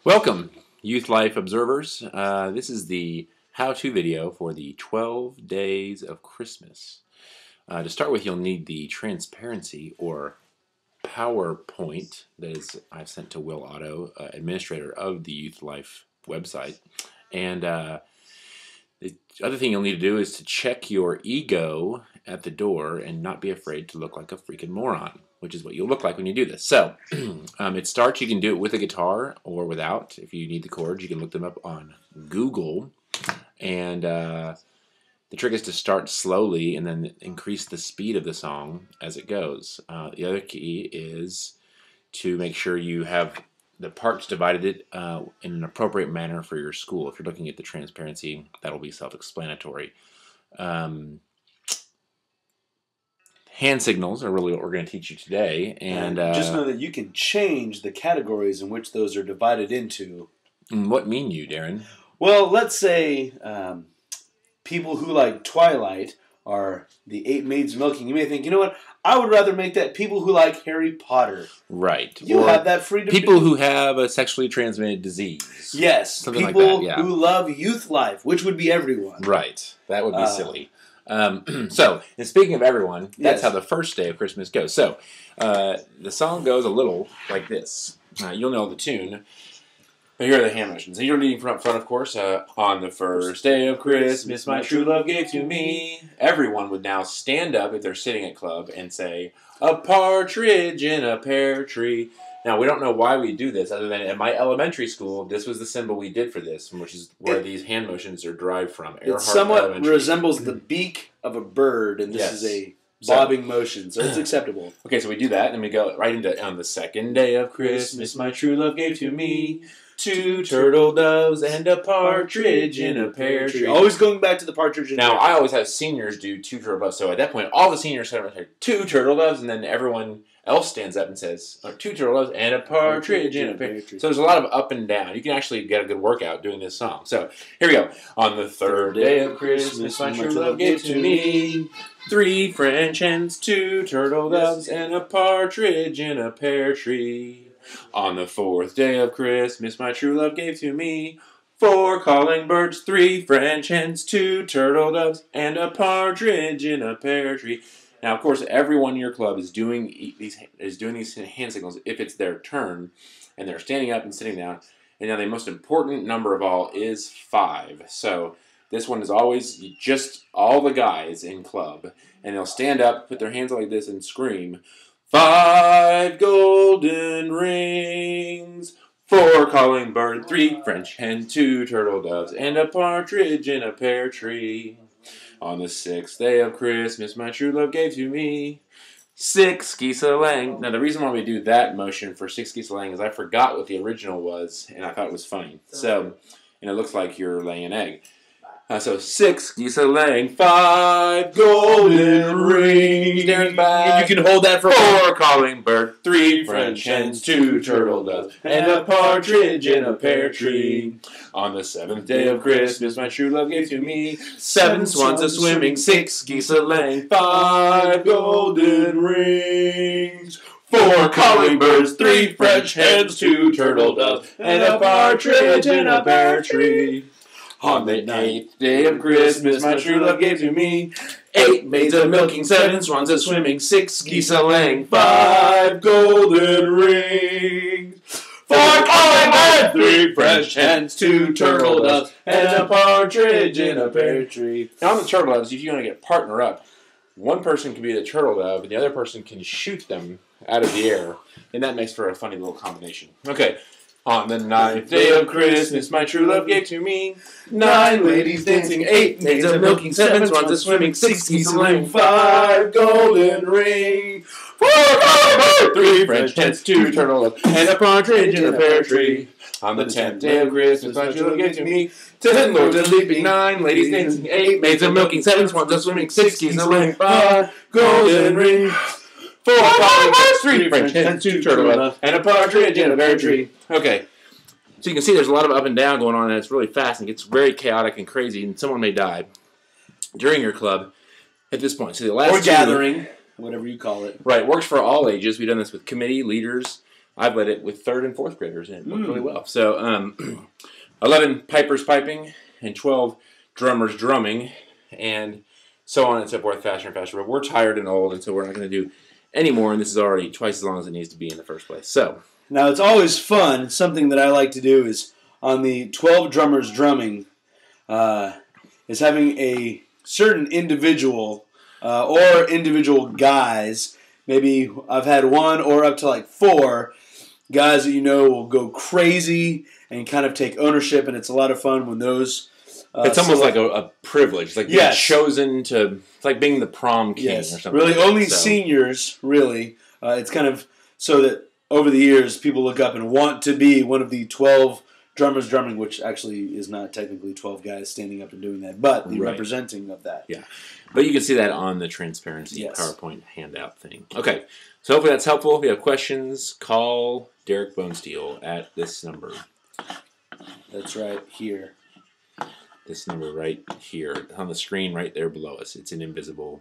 Welcome, Youth Life Observers. This is the how-to video for the 12 Days of Christmas. To start with, you'll need the transparency or PowerPoint that is I've sent to Will Otto, administrator of the Youth Life website. And the other thing you'll need to do is to check your ego at the door and not be afraid to look like a freaking moron, which is what you'll look like when you do this. So, it starts, you can do it with a guitar or without. If you need the chords, you can look them up on Google. And the trick is to start slowly and then increase the speed of the song as it goes. The other key is to make sure you have the parts divided in an appropriate manner for your school. If you're looking at the transparency, that'll be self-explanatory. Hand signals are really what we're going to teach you today. And just know that you can change the categories in which those are divided into. What mean you, Darren? Well, let's say people who like Twilight are the 8 maids milking. You may think, you know what? I would rather make that people who like Harry Potter. Right. You have that freedom. People who have a sexually transmitted disease. Yes. Something people like that, yeah. who love Youth Life, which would be everyone. Right. That would be silly. So, and speaking of everyone, that's how the first day of Christmas goes. So, the song goes a little like this. You'll know the tune. But here are the hand motions. And you're leading from up front, of course. On the first day of Christmas, my true love gave to me. Everyone would now stand up if they're sitting at club and say, a partridge in a pear tree. Now, we don't know why we do this, other than at my elementary school, this was the symbol we did for this, which is where these hand motions are derived from. It somewhat resembles the beak of a bird, and this is a bobbing motion, so it's acceptable. Okay, so we do that, and we go right into, on the second day of Christmas, my true love gave to me 2 turtle doves and a partridge in a pear tree. Always going back to the partridge in a pear tree. Now, I always have seniors do 2 turtle doves, so at that point, all the seniors say 2 turtle doves, and then everyone else stands up and says 2 turtle doves and a partridge in a pear tree. So there's a lot of up and down. You can actually get a good workout doing this song. So here we go. On the third day of Christmas, my true love gave to me 3 French hens, 2 turtle doves, and a partridge in a pear tree. On the 4th day of Christmas, my true love gave to me 4 calling birds, 3 French hens, 2 turtle doves, and a partridge in a pear tree. Now, of course, everyone in your club is doing these hand signals if it's their turn, and they're standing up and sitting down. And now the most important number of all is 5. So this one is always just all the guys in club, and they'll stand up, put their hands like this, and scream, 5 golden rings, 4 calling bird, 3 French hen, 2 turtle doves, and a partridge in a pear tree. On the 6th day of Christmas, my true love gave to me 6 geese-a-lang. Now, the reason why we do that motion for 6 geese-a-lang is I forgot what the original was, and I thought it was funny. So, and it looks like you're laying an egg. So 6 geese-a-laying, 5 golden rings. Darren's back. You can hold that for 4 calling bird, 3 French hens, 2 turtle doves, and a partridge in a pear tree. On the 7th day of Christmas, my true love gave to me 7 swans a-swimming, 6 geese-a-laying, 5 golden rings. 4 calling birds, 3 French hens, 2 turtle doves, and a partridge in a pear tree. On the 8th day of Christmas, my true love gave to me 8 maids a-milking, 7 swans a-swimming, 6 geese-a-laying, 5 golden rings. 4 calling birds, 3 French hens, 2 turtle doves, and a partridge in a pear tree. Now on the turtle doves, if you want to get partner up, one person can be the turtle dove, and the other person can shoot them out of the air, and that makes for a funny little combination. Okay. On the 9th day of Christmas, my true love gave to me 9 ladies dancing, 8 maids a-milking, 7 swans a-swimming, 6 geese-a-laying, 5 golden rings, 4 calling birds, 3 French hens, 2 turtle doves, and a partridge in a pear tree. On the 10th day of Christmas, my true love gave to me 10 lords a-leaping, 9 ladies dancing, 8 maids a-milking, 7 swans a-swimming, 6 geese-a-laying, 5 golden rings. 4 calling birds, 3 French hens, 2 turtle doves, and a partridge in a pear tree. Okay, so you can see there's a lot of up and down going on, and it's really fast, and it gets very chaotic and crazy, and someone may die during your club at this point. So the last or gathering, whatever you call it. Right, works for all ages. We've done this with committee leaders, I've led it with 3rd and 4th graders, and it worked really well. So 11 pipers piping, and 12 drummers drumming, and so on and so forth, faster and faster. But we're tired and old, and so we're not going to do any more, and this is already twice as long as it needs to be in the first place. So now it's always fun. Something that I like to do is on the 12 drummers drumming is having a certain individual or individual guys. Maybe I've had 1 or up to like 4 guys that will go crazy and kind of take ownership, and it's a lot of fun when those. It's almost like a privilege, like being chosen to. It's like being the prom king or something. Really, only seniors. Really, it's kind of so that over the years people look up and want to be one of the 12 drummers drumming, which actually is not technically 12 guys standing up and doing that, but the representing of that. Yeah, but you can see that on the transparency PowerPoint handout thing. Okay, so hopefully that's helpful. If you have questions, call Derek Bonesteel at this number. That's right here. This number right here on the screen right there below us. It's an invisible